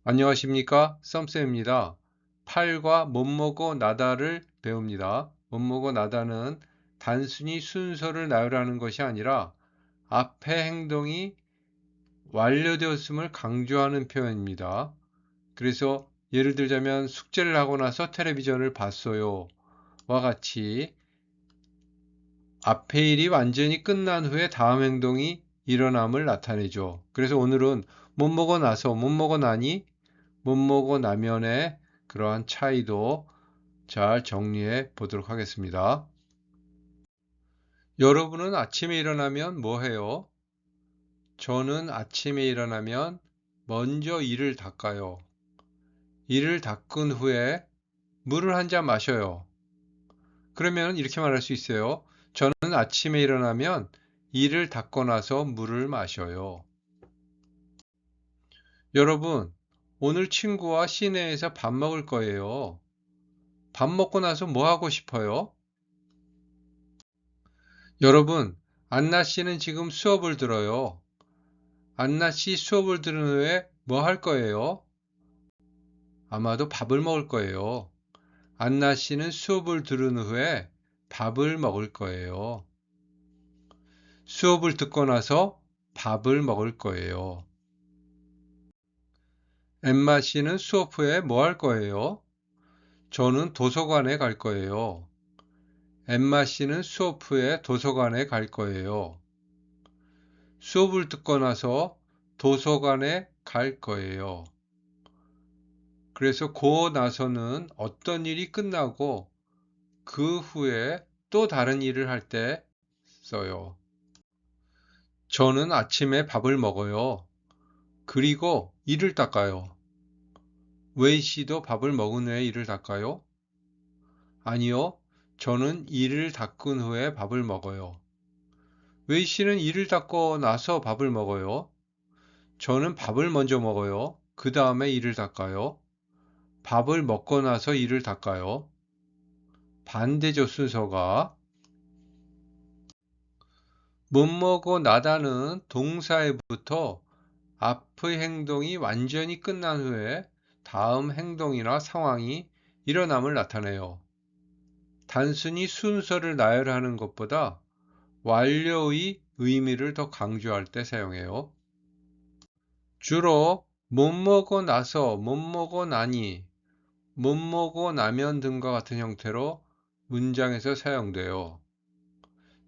안녕하십니까? 썸쌤입니다. 팔과 못먹어 나다를 배웁니다. 못먹어 나다는 단순히 순서를 나열하는 것이 아니라 앞의 행동이 완료되었음을 강조하는 표현입니다. 그래서 예를 들자면 숙제를 하고 나서 텔레비전을 봤어요. 와 같이 앞의 일이 완전히 끝난 후에 다음 행동이 일어남을 나타내죠. 그래서 오늘은 못 먹어 나서, 못 먹어 나니, 못 먹어 나면의 그러한 차이도 잘 정리해 보도록 하겠습니다. 여러분은 아침에 일어나면 뭐 해요? 저는 아침에 일어나면 먼저 이를 닦아요. 이를 닦은 후에 물을 한 잔 마셔요. 그러면 이렇게 말할 수 있어요. 저는 아침에 일어나면 이를 닦고 나서 물을 마셔요. 여러분, 오늘 친구와 시내에서 밥 먹을 거예요. 밥 먹고 나서 뭐 하고 싶어요? 여러분, 안나 씨는 지금 수업을 들어요. 안나 씨 수업을 들은 후에 뭐 할 거예요? 아마도 밥을 먹을 거예요. 안나 씨는 수업을 들은 후에 밥을 먹을 거예요. 수업을 듣고 나서 밥을 먹을 거예요. 엠마 씨는 수업 후에 뭐 할 거예요? 저는 도서관에 갈 거예요. 엠마 씨는 수업 후에 도서관에 갈 거예요. 수업을 듣고 나서 도서관에 갈 거예요. 그래서 그 나서는 어떤 일이 끝나고 그 후에 또 다른 일을 할 때 써요. 저는 아침에 밥을 먹어요. 그리고 이를 닦아요. 웨이 씨도 밥을 먹은 후에 이를 닦아요? 아니요. 저는 이를 닦은 후에 밥을 먹어요. 웨이 씨는 이를 닦고 나서 밥을 먹어요. 저는 밥을 먼저 먹어요. 그 다음에 이를 닦아요. 밥을 먹고 나서 이를 닦아요. 반대죠, 순서가. 못 먹고 나다는 동사에부터 앞의 행동이 완전히 끝난 후에 다음 행동이나 상황이 일어남을 나타내요. 단순히 순서를 나열하는 것보다 완료의 의미를 더 강조할 때 사용해요. 주로 못 먹고 나서, 못 먹고 나니, 못 먹고 나면 등과 같은 형태로 문장에서 사용돼요.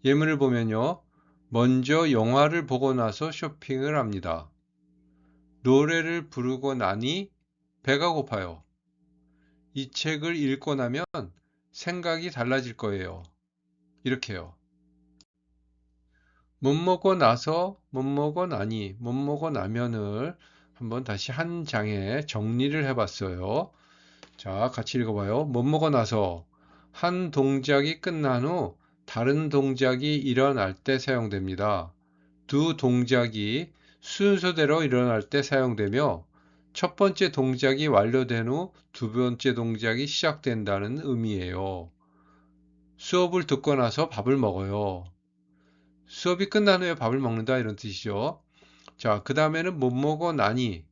예문을 보면요. 먼저 영화를 보고 나서 쇼핑을 합니다. 노래를 부르고 나니 배가 고파요. 이 책을 읽고 나면 생각이 달라질 거예요. 이렇게요. 못 먹고 나서, 못 먹고 나니, 못 먹고 나면을 한번 다시 한 장에 정리를 해봤어요. 자, 같이 읽어봐요. 못 먹고 나서 한 동작이 끝난 후 다른 동작이 일어날 때 사용됩니다. 두 동작이 순서대로 일어날 때 사용되며 첫 번째 동작이 완료된 후 두 번째 동작이 시작된다는 의미예요. 수업을 듣고 나서 밥을 먹어요. 수업이 끝난 후에 밥을 먹는다 이런 뜻이죠. 자, 그 다음에는 못 먹어 나니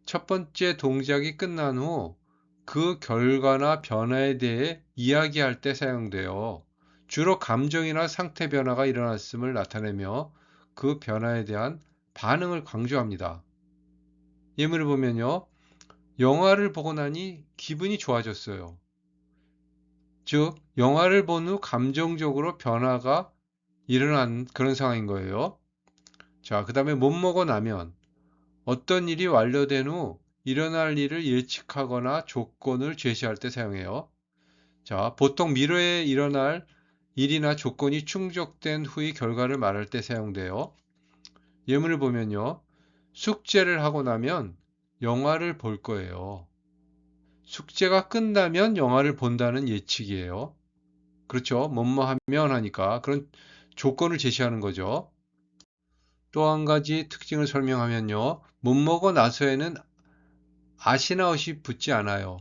첫 번째 동작이 끝난 후 그 결과나 변화에 대해 이야기할 때 사용돼요. 주로 감정이나 상태 변화가 일어났음을 나타내며 그 변화에 대한 반응을 강조합니다. 예문을 보면요. 영화를 보고 나니 기분이 좋아졌어요. 즉, 영화를 본 후 감정적으로 변화가 일어난 그런 상황인 거예요. 자, 그 다음에 못 먹어 나면 어떤 일이 완료된 후 일어날 일을 예측하거나 조건을 제시할 때 사용해요. 자, 보통 미래에 일어날 일이나 조건이 충족된 후의 결과를 말할 때 사용돼요. 예문을 보면요. 숙제를 하고 나면 영화를 볼 거예요. 숙제가 끝나면 영화를 본다는 예측이에요. 그렇죠. 뭐뭐 하면 하니까 그런 조건을 제시하는 거죠. 또 한 가지 특징을 설명하면요. 못 먹어 나서에는 아시나웃이 붙지 않아요.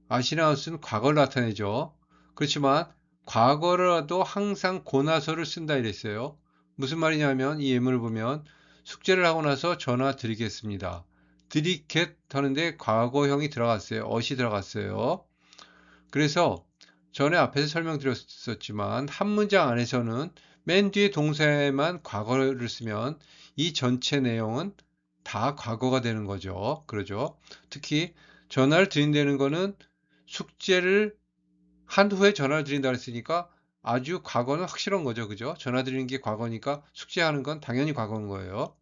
아시나웃은 과거를 나타내죠. 그렇지만 과거라도 항상 고나서를 쓴다 이랬어요. 무슨 말이냐면 이 예문을 보면 숙제를 하고 나서 전화 드리겠습니다. 드리켓 하는데 과거형이 들어갔어요. 어시 들어갔어요. 그래서 전에 앞에서 설명드렸었지만 한 문장 안에서는 맨 뒤에 동사에만 과거를 쓰면 이 전체 내용은 다 과거가 되는 거죠. 그러죠. 특히 전화를 드린다는 거는 숙제를 한 후에 전화를 드린다 그랬으니까 아주 과거는 확실한 거죠. 그죠? 전화 드리는 게 과거니까 숙제하는 건 당연히 과거인 거예요.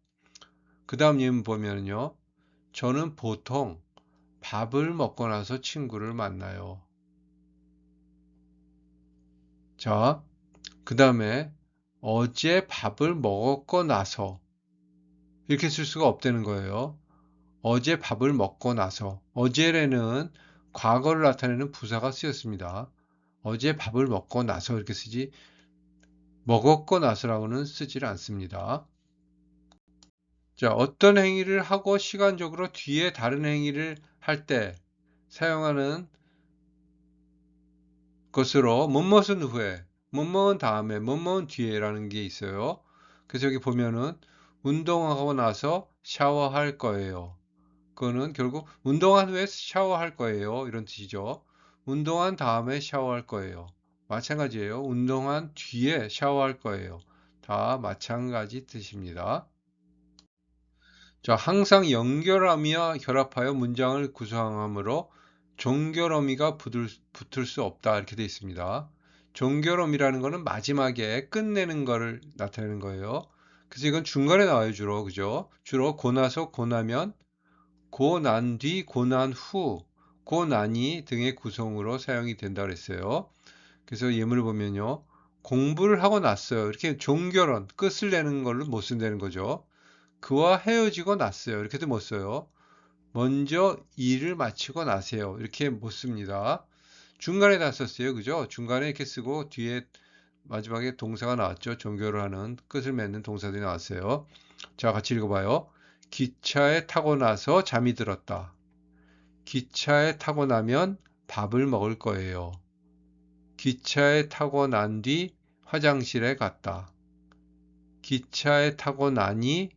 그 다음 예문 보면요. 저는 보통 밥을 먹고 나서 친구를 만나요. 자, 그 다음에 어제 밥을 먹고 나서 이렇게 쓸 수가 없다는 거예요. 어제 밥을 먹고 나서 어제에는 과거를 나타내는 부사가 쓰였습니다. 어제 밥을 먹고 나서 이렇게 쓰지 먹었고 나서라고는 쓰질 않습니다. 자, 어떤 행위를 하고 시간적으로 뒤에 다른 행위를 할 때 사용하는 것으로 뭐뭇은 후에, 뭐뭇은 다음에, 뭐뭇은 뒤에라는 게 있어요. 그래서 여기 보면은 운동하고 나서 샤워할 거예요. 그거는 결국 운동한 후에 샤워할 거예요. 이런 뜻이죠. 운동한 다음에 샤워할 거예요. 마찬가지예요. 운동한 뒤에 샤워할 거예요. 다 마찬가지 뜻입니다. 자, 항상 연결어미와 결합하여 문장을 구성하므로 종결어미가 붙을 수 없다 이렇게 되어 있습니다. 종결어미라는 것은 마지막에 끝내는 것을 나타내는 거예요. 그래서 이건 중간에 나와요, 주로. 그죠? 주로 고나서 고나면 고난 뒤 고난 후 고난이 등의 구성으로 사용이 된다 그랬어요. 그래서 예문을 보면요. 공부를 하고 났어요. 이렇게 종결은 끝을 내는 걸로 못 쓴다는 거죠. 그와 헤어지고 났어요. 이렇게도 못 써요. 먼저 일을 마치고 나세요. 이렇게 못 씁니다. 중간에 다 썼어요. 그죠? 중간에 이렇게 쓰고 뒤에 마지막에 동사가 나왔죠. 종교를 하는 끝을 맺는 동사들이 나왔어요. 자, 같이 읽어봐요. 기차에 타고 나서 잠이 들었다. 기차에 타고 나면 밥을 먹을 거예요. 기차에 타고 난 뒤 화장실에 갔다. 기차에 타고 나니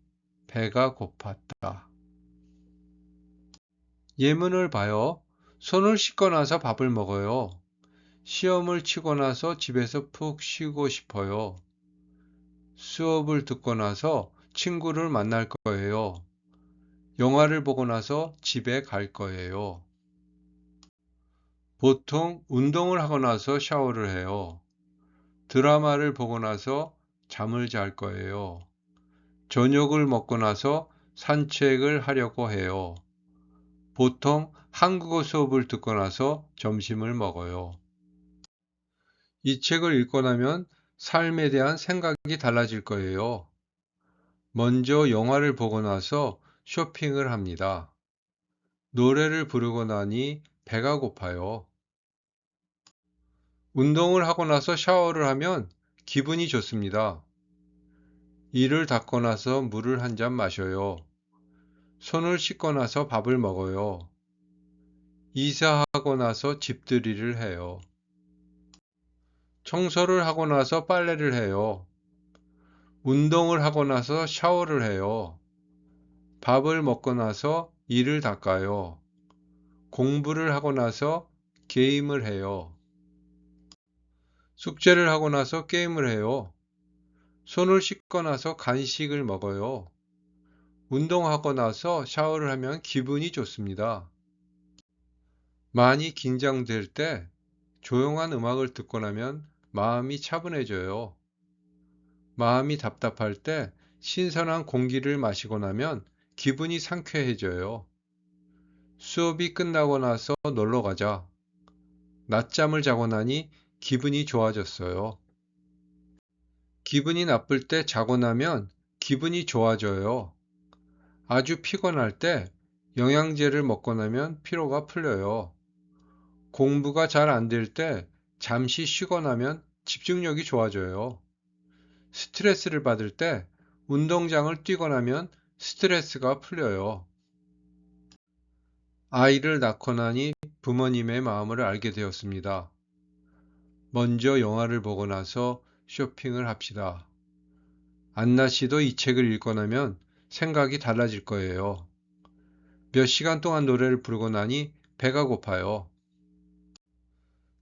배가 고팠다. 예문을 봐요. 손을 씻고 나서 밥을 먹어요. 시험을 치고 나서 집에서 푹 쉬고 싶어요. 수업을 듣고 나서 친구를 만날 거예요. 영화를 보고 나서 집에 갈 거예요. 보통 운동을 하고 나서 샤워를 해요. 드라마를 보고 나서 잠을 잘 거예요. 저녁을 먹고 나서 산책을 하려고 해요. 보통 한국어 수업을 듣고 나서 점심을 먹어요. 이 책을 읽고 나면 삶에 대한 생각이 달라질 거예요. 먼저 영화를 보고 나서 쇼핑을 합니다. 노래를 부르고 나니 배가 고파요. 운동을 하고 나서 샤워를 하면 기분이 좋습니다. 이를 닦고 나서 물을 한 잔 마셔요. 손을 씻고 나서 밥을 먹어요. 이사하고 나서 집들이를 해요. 청소를 하고 나서 빨래를 해요. 운동을 하고 나서 샤워를 해요. 밥을 먹고 나서 이를 닦아요. 공부를 하고 나서 게임을 해요. 숙제를 하고 나서 게임을 해요. 손을 씻고 나서 간식을 먹어요. 운동하고 나서 샤워를 하면 기분이 좋습니다. 많이 긴장될 때 조용한 음악을 듣고 나면 마음이 차분해져요. 마음이 답답할 때 신선한 공기를 마시고 나면 기분이 상쾌해져요. 수업이 끝나고 나서 놀러 가자. 낮잠을 자고 나니 기분이 좋아졌어요. 기분이 나쁠 때 자고 나면 기분이 좋아져요. 아주 피곤할 때 영양제를 먹고 나면 피로가 풀려요. 공부가 잘 안 될 때 잠시 쉬고 나면 집중력이 좋아져요. 스트레스를 받을 때 운동장을 뛰고 나면 스트레스가 풀려요. 아이를 낳고 나니 부모님의 마음을 알게 되었습니다. 먼저 영화를 보고 나서 쇼핑을 합시다. 안나 씨도 이 책을 읽고 나면 생각이 달라질 거예요. 몇 시간 동안 노래를 부르고 나니 배가 고파요.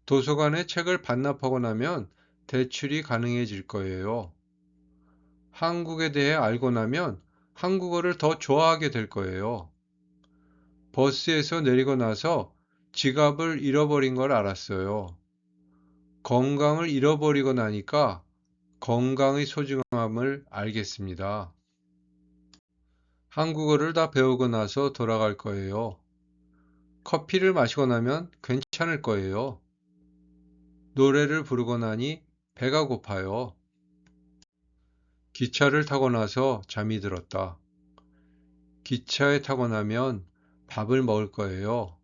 도서관에 책을 반납하고 나면 대출이 가능해질 거예요. 한국에 대해 알고 나면 한국어를 더 좋아하게 될 거예요. 버스에서 내리고 나서 지갑을 잃어버린 걸 알았어요. 건강을 잃어버리고 나니까 건강의 소중함을 알겠습니다. 한국어를 다 배우고 나서 돌아갈 거예요. 커피를 마시고 나면 괜찮을 거예요. 노래를 부르고 나니 배가 고파요. 기차를 타고 나서 잠이 들었다. 기차에 타고 나면 밥을 먹을 거예요.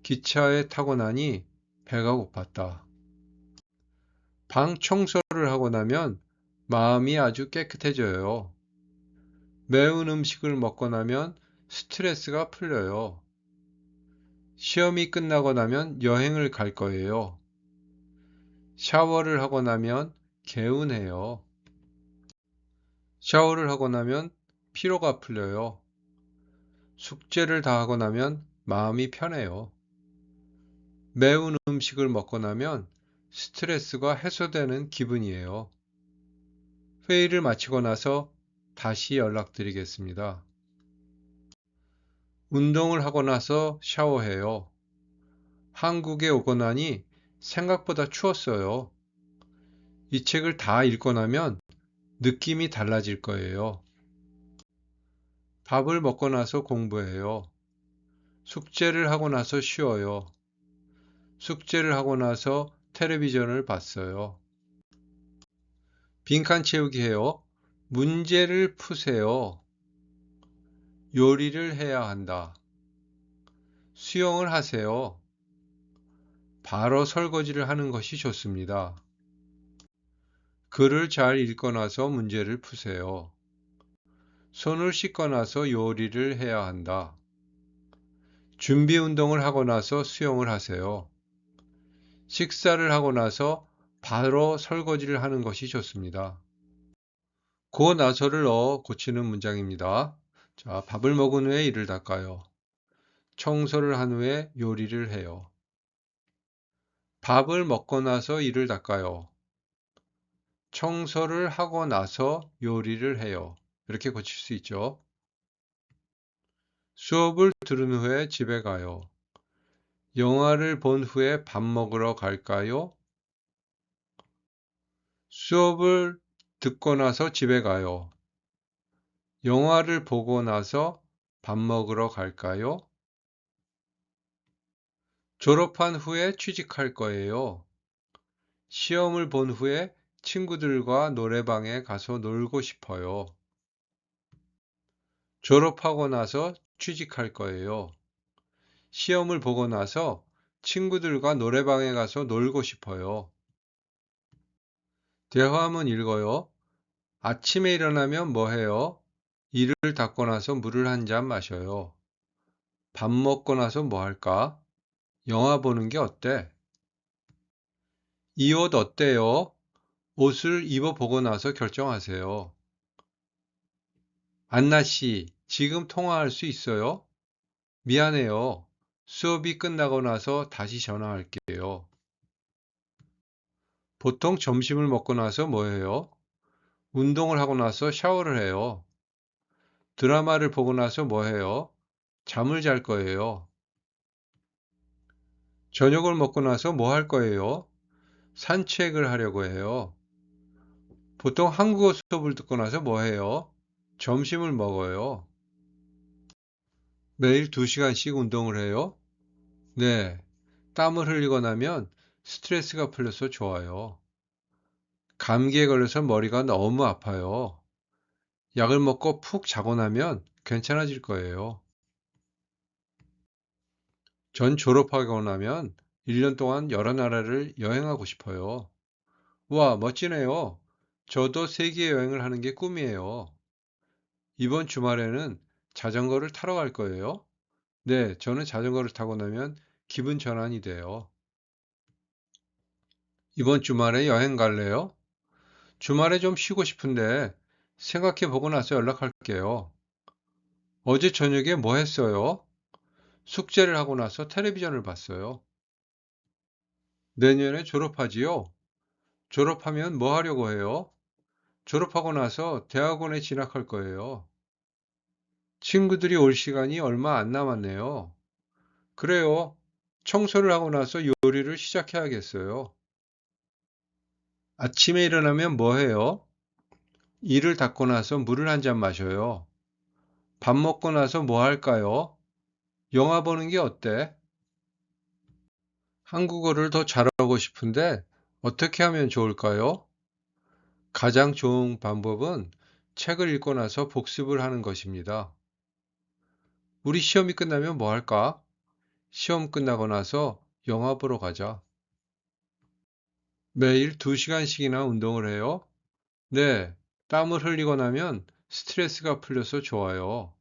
기차에 타고 나니 배가 고팠다. 방 청소를 하고 나면 마음이 아주 깨끗해져요. 매운 음식을 먹고 나면 스트레스가 풀려요. 시험이 끝나고 나면 여행을 갈 거예요. 샤워를 하고 나면 개운해요. 샤워를 하고 나면 피로가 풀려요. 숙제를 다 하고 나면 마음이 편해요. 매운 음식을 먹고 나면 스트레스가 해소되는 기분이에요. 회의를 마치고 나서 다시 연락드리겠습니다. 운동을 하고 나서 샤워해요. 한국에 오고 나니 생각보다 추웠어요. 이 책을 다 읽고 나면 느낌이 달라질 거예요. 밥을 먹고 나서 공부해요. 숙제를 하고 나서 쉬어요. 숙제를 하고 나서 텔레비전을 봤어요. 빈칸 채우기 해요. 문제를 푸세요. 요리를 해야 한다. 수영을 하세요. 바로 설거지를 하는 것이 좋습니다. 글을 잘 읽고 나서 문제를 푸세요. 손을 씻고 나서 요리를 해야 한다. 준비 운동을 하고 나서 수영을 하세요. 식사를 하고 나서 바로 설거지를 하는 것이 좋습니다. 고 나서를 넣어 고치는 문장입니다. 자, 밥을 먹은 후에 이를 닦아요. 청소를 한 후에 요리를 해요. 밥을 먹고 나서 이를 닦아요. 청소를 하고 나서 요리를 해요. 이렇게 고칠 수 있죠. 수업을 들은 후에 집에 가요. 영화를 본 후에 밥 먹으러 갈까요? 수업을 듣고 나서 집에 가요. 영화를 보고 나서 밥 먹으러 갈까요? 졸업한 후에 취직할 거예요. 시험을 본 후에 친구들과 노래방에 가서 놀고 싶어요. 졸업하고 나서 취직할 거예요. 시험을 보고 나서 친구들과 노래방에 가서 놀고 싶어요. 대화문 읽어요. 아침에 일어나면 뭐 해요? 이를 닦고 나서 물을 한 잔 마셔요. 밥 먹고 나서 뭐 할까? 영화 보는 게 어때? 이 옷 어때요? 옷을 입어보고 나서 결정하세요. 안나 씨, 지금 통화할 수 있어요? 미안해요. 수업이 끝나고 나서 다시 전화할게요. 보통 점심을 먹고 나서 뭐 해요? 운동을 하고 나서 샤워를 해요. 드라마를 보고 나서 뭐 해요? 잠을 잘 거예요. 저녁을 먹고 나서 뭐 할 거예요? 산책을 하려고 해요. 보통 한국어 수업을 듣고 나서 뭐 해요? 점심을 먹어요. 매일 2시간씩 운동을 해요? 네. 땀을 흘리고 나면 스트레스가 풀려서 좋아요. 감기에 걸려서 머리가 너무 아파요. 약을 먹고 푹 자고 나면 괜찮아질 거예요. 전 졸업하고 나면 1년 동안 여러 나라를 여행하고 싶어요. 와, 멋지네요. 저도 세계 여행을 하는 게 꿈이에요. 이번 주말에는 자전거를 타러 갈 거예요. 네, 저는 자전거를 타고 나면 기분 전환이 돼요. 이번 주말에 여행 갈래요? 주말에 좀 쉬고 싶은데 생각해 보고 나서 연락할게요. 어제 저녁에 뭐 했어요? 숙제를 하고 나서 텔레비전을 봤어요. 내년에 졸업하지요? 졸업하면 뭐 하려고 해요? 졸업하고 나서 대학원에 진학할 거예요. 친구들이 올 시간이 얼마 안 남았네요. 그래요. 청소를 하고 나서 요리를 시작해야겠어요. 아침에 일어나면 뭐 해요? 이를 닦고 나서 물을 한 잔 마셔요. 밥 먹고 나서 뭐 할까요? 영화 보는 게 어때? 한국어를 더 잘하고 싶은데 어떻게 하면 좋을까요? 가장 좋은 방법은 책을 읽고 나서 복습을 하는 것입니다. 우리 시험이 끝나면 뭐 할까? 시험 끝나고 나서 영화 보러 가자. 매일 2시간씩이나 운동을 해요? 네, 땀을 흘리고 나면 스트레스가 풀려서 좋아요.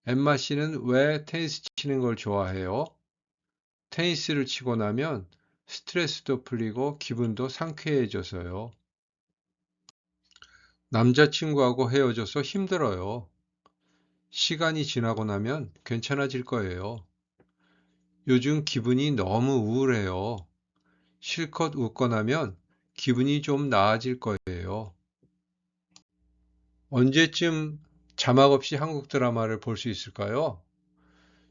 엠마 씨는 왜 테니스 치는 걸 좋아해요? 테니스를 치고 나면 스트레스도 풀리고 기분도 상쾌해져서요. 남자친구하고 헤어져서 힘들어요. 시간이 지나고 나면 괜찮아질 거예요. 요즘 기분이 너무 우울해요. 실컷 웃고 나면 기분이 좀 나아질 거예요. 언제쯤 자막 없이 한국 드라마를 볼 수 있을까요?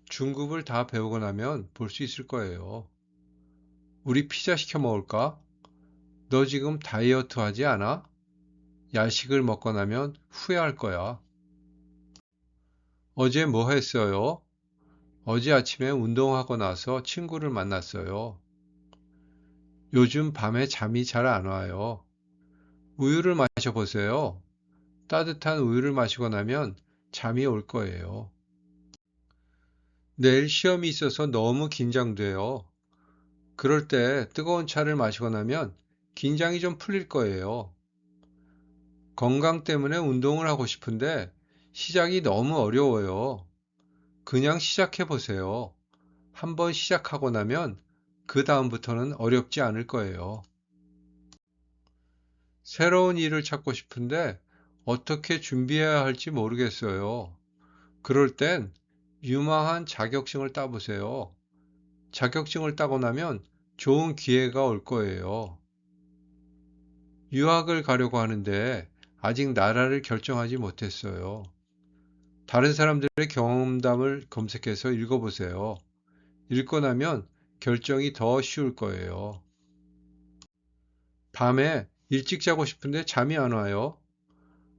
중국을 다 배우고 나면 볼 수 있을 거예요. 우리 피자 시켜 먹을까? 너 지금 다이어트 하지 않아? 야식을 먹고 나면 후회할 거야. 어제 뭐 했어요? 어제 아침에 운동하고 나서 친구를 만났어요. 요즘 밤에 잠이 잘 안 와요. 우유를 마셔보세요. 따뜻한 우유를 마시고 나면 잠이 올 거예요. 내일 시험이 있어서 너무 긴장돼요. 그럴 때 뜨거운 차를 마시고 나면 긴장이 좀 풀릴 거예요. 건강 때문에 운동을 하고 싶은데 시작이 너무 어려워요. 그냥 시작해 보세요. 한번 시작하고 나면 그 다음부터는 어렵지 않을 거예요. 새로운 일을 찾고 싶은데 어떻게 준비해야 할지 모르겠어요. 그럴 땐 유망한 자격증을 따보세요. 자격증을 따고 나면 좋은 기회가 올 거예요. 유학을 가려고 하는데 아직 나라를 결정하지 못했어요. 다른 사람들의 경험담을 검색해서 읽어보세요. 읽고 나면 결정이 더 쉬울 거예요. 밤에 일찍 자고 싶은데 잠이 안 와요.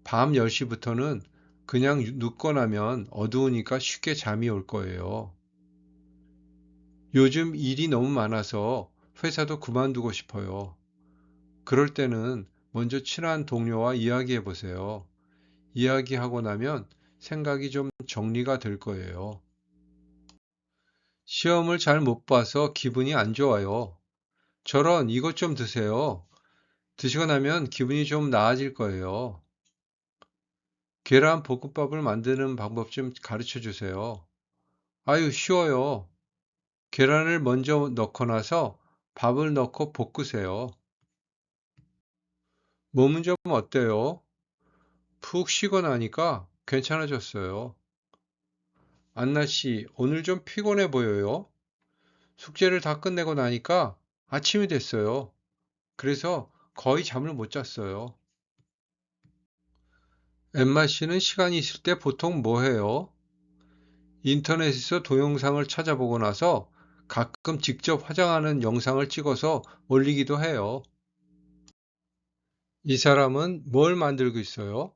밤 10시부터는 그냥 눕고 나면 어두우니까 쉽게 잠이 올 거예요. 요즘 일이 너무 많아서 회사도 그만두고 싶어요. 그럴 때는 먼저 친한 동료와 이야기해 보세요. 이야기하고 나면 생각이 좀 정리가 될 거예요. 시험을 잘 못 봐서 기분이 안 좋아요. 저런 이것 좀 드세요. 드시고 나면 기분이 좀 나아질 거예요. 계란 볶음밥을 만드는 방법 좀 가르쳐 주세요. 아유, 쉬워요. 계란을 먼저 넣고 나서 밥을 넣고 볶으세요. 몸은 좀 어때요? 푹 쉬고 나니까 괜찮아졌어요. 안나 씨, 오늘 좀 피곤해 보여요. 숙제를 다 끝내고 나니까 아침이 됐어요. 그래서 거의 잠을 못 잤어요. 엠마 씨는 시간이 있을 때 보통 뭐 해요? 인터넷에서 동영상을 찾아보고 나서 가끔 직접 화장하는 영상을 찍어서 올리기도 해요. 이 사람은 뭘 만들고 있어요?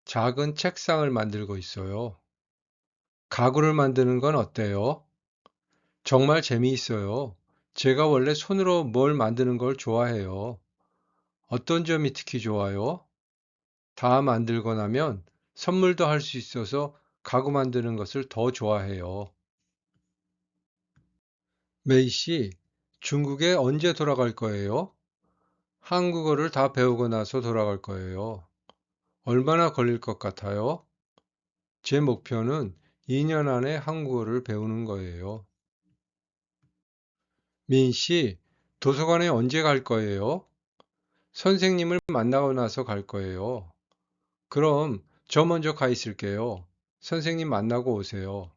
작은 책상을 만들고 있어요. 가구를 만드는 건 어때요? 정말 재미있어요. 제가 원래 손으로 뭘 만드는 걸 좋아해요. 어떤 점이 특히 좋아요? 다 만들고 나면 선물도 할 수 있어서 가구 만드는 것을 더 좋아해요. 메이 씨, 중국에 언제 돌아갈 거예요? 한국어를 다 배우고 나서 돌아갈 거예요. 얼마나 걸릴 것 같아요? 제 목표는 2년 안에 한국어를 배우는 거예요. 민 씨, 도서관에 언제 갈 거예요? 선생님을 만나고 나서 갈 거예요. 그럼 저 먼저 가 있을게요. 선생님 만나고 오세요.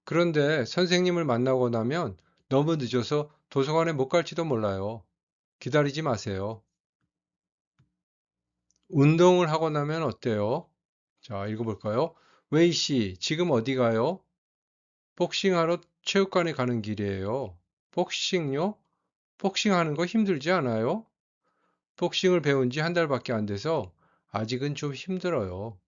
그런데 선생님을 만나고 나면 너무 늦어서 도서관에 못 갈지도 몰라요. 기다리지 마세요. 운동을 하고 나면 어때요? 자, 읽어볼까요? 웨이 씨, 지금 어디 가요? 복싱하러 체육관에 가는 길이에요. 복싱요? 복싱하는 거 힘들지 않아요? 복싱을 배운 지 한 달밖에 안 돼서 아직은 좀 힘들어요.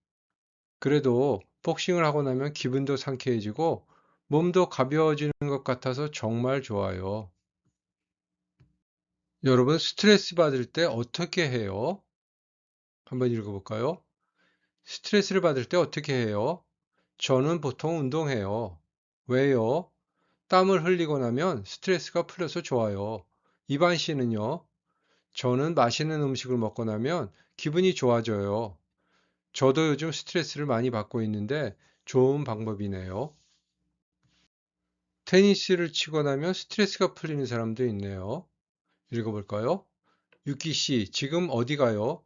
그래도 복싱을 하고 나면 기분도 상쾌해지고 몸도 가벼워지는 것 같아서 정말 좋아요. 여러분, 스트레스 받을 때 어떻게 해요? 한번 읽어볼까요? 스트레스를 받을 때 어떻게 해요? 저는 보통 운동해요. 왜요? 땀을 흘리고 나면 스트레스가 풀려서 좋아요. 이반 씨는요? 저는 맛있는 음식을 먹고 나면 기분이 좋아져요. 저도 요즘 스트레스를 많이 받고 있는데 좋은 방법이네요. 테니스를 치고 나면 스트레스가 풀리는 사람도 있네요. 읽어볼까요? 유키 씨, 지금 어디 가요?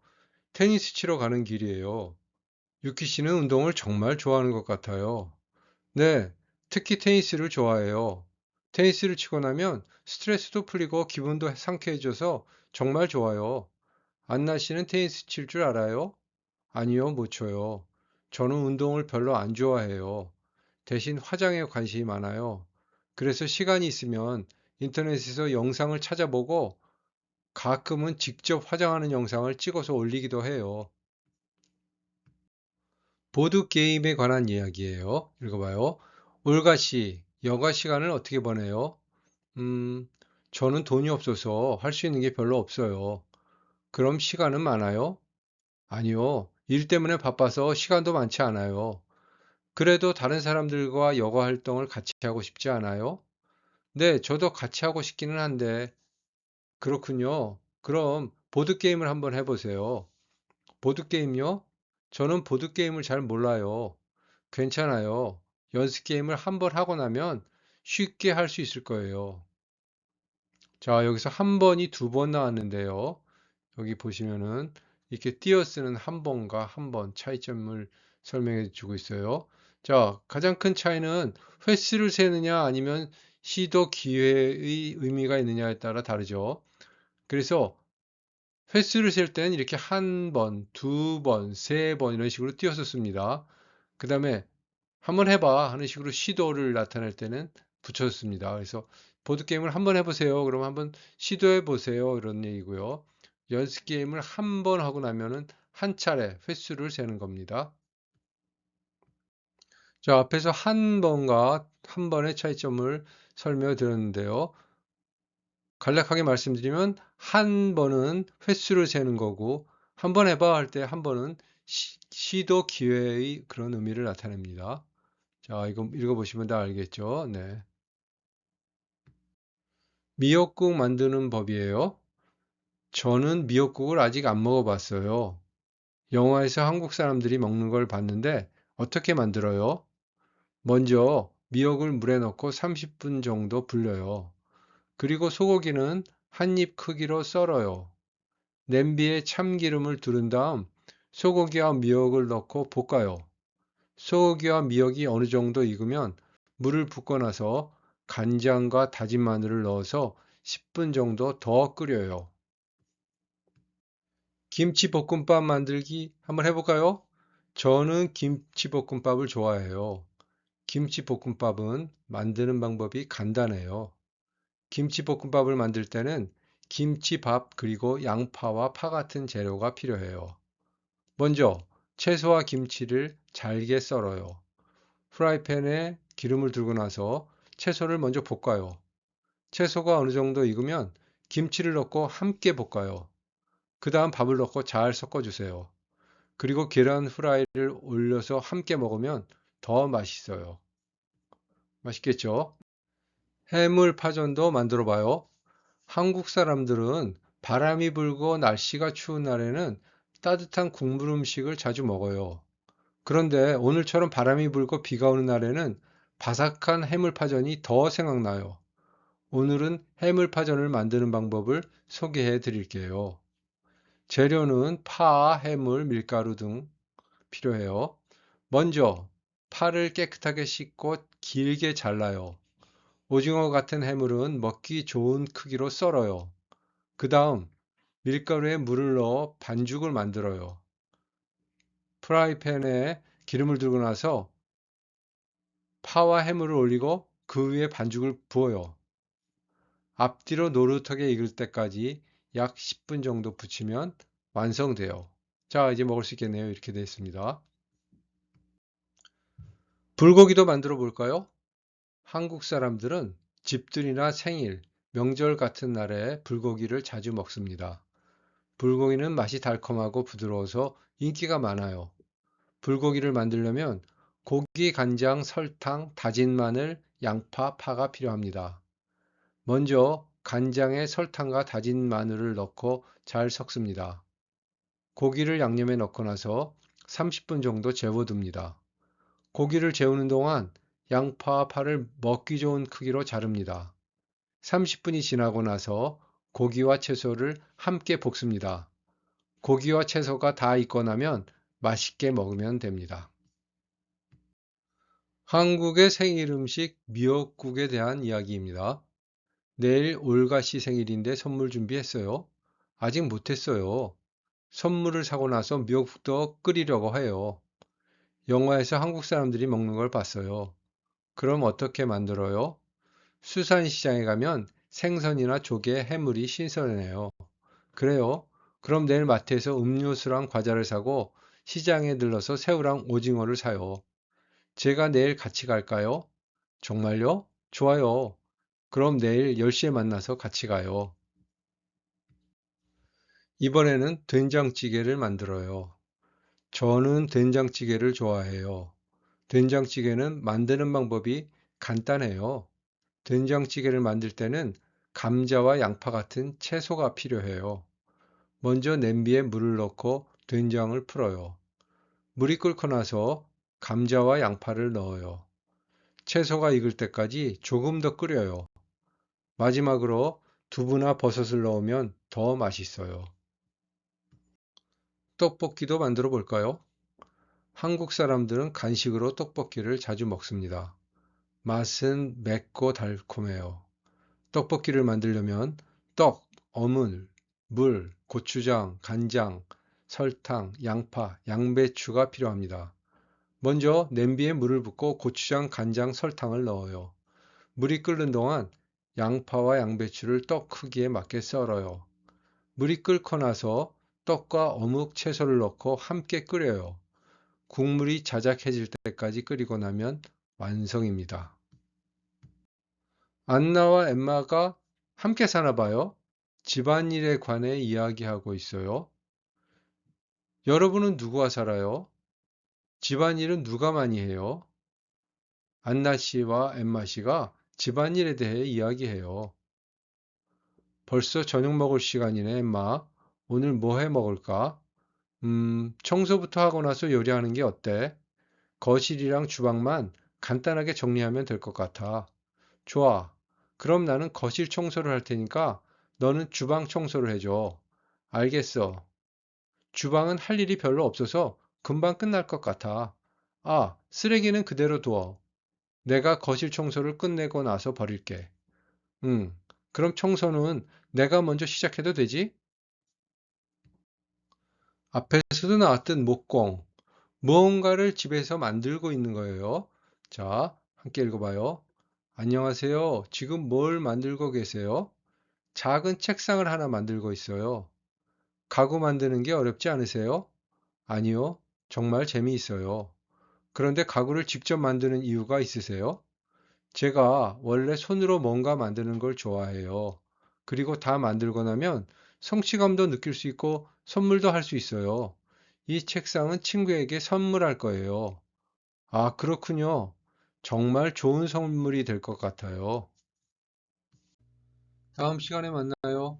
테니스 치러 가는 길이에요. 유키 씨는 운동을 정말 좋아하는 것 같아요. 네, 특히 테니스를 좋아해요. 테니스를 치고 나면 스트레스도 풀리고 기분도 상쾌해져서 정말 좋아요. 안나 씨는 테니스 칠 줄 알아요? 아니요, 못 쳐요. 저는 운동을 별로 안 좋아해요. 대신 화장에 관심이 많아요. 그래서 시간이 있으면 인터넷에서 영상을 찾아보고 가끔은 직접 화장하는 영상을 찍어서 올리기도 해요. 보드게임에 관한 이야기예요. 읽어봐요. 올가 씨, 여가 시간을 어떻게 보내요? 음, 저는 돈이 없어서 할 수 있는 게 별로 없어요. 그럼 시간은 많아요? 아니요. 일 때문에 바빠서 시간도 많지 않아요. 그래도 다른 사람들과 여가 활동을 같이 하고 싶지 않아요? 네, 저도 같이 하고 싶기는 한데, 그렇군요. 그럼 보드게임을 한번 해보세요. 보드게임요? 저는 보드게임을 잘 몰라요. 괜찮아요. 연습 게임을 한번 하고 나면 쉽게 할 수 있을 거예요. 자, 여기서 한 번이 두 번 나왔는데요. 여기 보시면은 이렇게 띄어쓰는 한 번과 한 번 차이점을 설명해 주고 있어요. 자, 가장 큰 차이는 횟수를 세느냐 아니면 시도 기회의 의미가 있느냐에 따라 다르죠. 그래서 횟수를 셀 때는 이렇게 한 번, 두 번, 세 번 이런 식으로 띄어서 씁니다. 그 다음에 한번 해봐 하는 식으로 시도를 나타낼 때는 붙였습니다. 그래서 보드게임을 한번 해보세요. 그럼 한번 시도해 보세요. 이런 얘기고요. 연습 게임을 한 번 하고 나면은 한 차례 횟수를 세는 겁니다. 자, 앞에서 한 번과 한 번의 차이점을 설명해 드렸는데요. 간략하게 말씀드리면 한 번은 횟수를 세는 거고 한 번 해봐 할 때 한 번은 시도 기회의 그런 의미를 나타냅니다. 자, 이거 읽어보시면 다 알겠죠? 네. 미역국 만드는 법이에요. 저는 미역국을 아직 안 먹어봤어요. 영화에서 한국 사람들이 먹는 걸 봤는데 어떻게 만들어요? 먼저 미역을 물에 넣고 30분 정도 불려요. 그리고 소고기는 한입 크기로 썰어요. 냄비에 참기름을 두른 다음 소고기와 미역을 넣고 볶아요. 소고기와 미역이 어느 정도 익으면 물을 붓고 나서 간장과 다진 마늘을 넣어서 10분 정도 더 끓여요. 김치볶음밥 만들기 한번 해볼까요? 저는 김치볶음밥을 좋아해요. 김치볶음밥은 만드는 방법이 간단해요. 김치볶음밥을 만들 때는 김치밥 그리고 양파와 파 같은 재료가 필요해요. 먼저 채소와 김치를 잘게 썰어요. 프라이팬에 기름을 두고 나서 채소를 먼저 볶아요. 채소가 어느 정도 익으면 김치를 넣고 함께 볶아요. 그 다음 밥을 넣고 잘 섞어주세요. 그리고 계란 후라이를 올려서 함께 먹으면 더 맛있어요. 맛있겠죠? 해물파전도 만들어 봐요. 한국 사람들은 바람이 불고 날씨가 추운 날에는 따뜻한 국물 음식을 자주 먹어요. 그런데 오늘처럼 바람이 불고 비가 오는 날에는 바삭한 해물파전이 더 생각나요. 오늘은 해물파전을 만드는 방법을 소개해 드릴게요. 재료는 파, 해물, 밀가루 등 필요해요. 먼저 파를 깨끗하게 씻고 길게 잘라요. 오징어 같은 해물은 먹기 좋은 크기로 썰어요. 그 다음 밀가루에 물을 넣어 반죽을 만들어요. 프라이팬에 기름을 두고 나서 파와 해물을 올리고 그 위에 반죽을 부어요. 앞뒤로 노릇하게 익을 때까지 약 10분 정도 부치면 완성돼요. 자, 이제 먹을 수 있겠네요. 이렇게 되어 있습니다. 불고기도 만들어 볼까요? 한국 사람들은 집들이나 생일, 명절 같은 날에 불고기를 자주 먹습니다. 불고기는 맛이 달콤하고 부드러워서 인기가 많아요. 불고기를 만들려면 고기, 간장, 설탕, 다진 마늘, 양파, 파가 필요합니다. 먼저 간장에 설탕과 다진 마늘을 넣고 잘 섞습니다. 고기를 양념에 넣고 나서 30분 정도 재워둡니다. 고기를 재우는 동안 양파와 파를 먹기 좋은 크기로 자릅니다. 30분이 지나고 나서 고기와 채소를 함께 볶습니다. 고기와 채소가 다 익고 나면 맛있게 먹으면 됩니다. 한국의 생일 음식 미역국에 대한 이야기입니다. 내일 올가 씨 생일인데 선물 준비했어요. 아직 못했어요. 선물을 사고 나서 미역국도 끓이려고 해요. 영화에서 한국 사람들이 먹는 걸 봤어요. 그럼 어떻게 만들어요? 수산시장에 가면 생선이나 조개, 해물이 신선해요. 그래요? 그럼 내일 마트에서 음료수랑 과자를 사고 시장에 들러서 새우랑 오징어를 사요. 제가 내일 같이 갈까요? 정말요? 좋아요. 그럼 내일 10시에 만나서 같이 가요. 이번에는 된장찌개를 만들어요. 저는 된장찌개를 좋아해요. 된장찌개는 만드는 방법이 간단해요. 된장찌개를 만들 때는 감자와 양파 같은 채소가 필요해요. 먼저 냄비에 물을 넣고 된장을 풀어요. 물이 끓고 나서 감자와 양파를 넣어요. 채소가 익을 때까지 조금 더 끓여요. 마지막으로 두부나 버섯을 넣으면 더 맛있어요. 떡볶이도 만들어 볼까요? 한국 사람들은 간식으로 떡볶이를 자주 먹습니다. 맛은 맵고 달콤해요. 떡볶이를 만들려면 떡, 어물, 물, 고추장, 간장, 설탕, 양파, 양배추가 필요합니다. 먼저 냄비에 물을 붓고 고추장, 간장, 설탕을 넣어요. 물이 끓는 동안 양파와 양배추를 떡 크기에 맞게 썰어요. 물이 끓고 나서 떡과 어묵, 채소를 넣고 함께 끓여요. 국물이 자작해질 때까지 끓이고 나면 완성입니다. 안나와 엠마가 함께 사나 봐요. 집안일에 관해 이야기하고 있어요. 여러분은 누구와 살아요? 집안일은 누가 많이 해요? 안나 씨와 엠마 씨가 집안일에 대해 이야기해요. 벌써 저녁 먹을 시간이네, 엠마. 오늘 뭐 해 먹을까? 청소부터 하고 나서 요리하는 게 어때? 거실이랑 주방만 간단하게 정리하면 될 것 같아. 좋아. 그럼 나는 거실 청소를 할 테니까 너는 주방 청소를 해줘. 알겠어. 주방은 할 일이 별로 없어서 금방 끝날 것 같아. 아, 쓰레기는 그대로 두어. 내가 거실 청소를 끝내고 나서 버릴게. 응. 그럼 청소는 내가 먼저 시작해도 되지? 앞에서도 나왔던 목공. 무언가를 집에서 만들고 있는 거예요. 자, 함께 읽어봐요. 안녕하세요. 지금 뭘 만들고 계세요? 작은 책상을 하나 만들고 있어요. 가구 만드는 게 어렵지 않으세요? 아니요. 정말 재미있어요. 그런데 가구를 직접 만드는 이유가 있으세요? 제가 원래 손으로 뭔가 만드는 걸 좋아해요. 그리고 다 만들고 나면 성취감도 느낄 수 있고 선물도 할 수 있어요. 이 책상은 친구에게 선물할 거예요. 아, 그렇군요. 정말 좋은 선물이 될 것 같아요. 다음 시간에 만나요.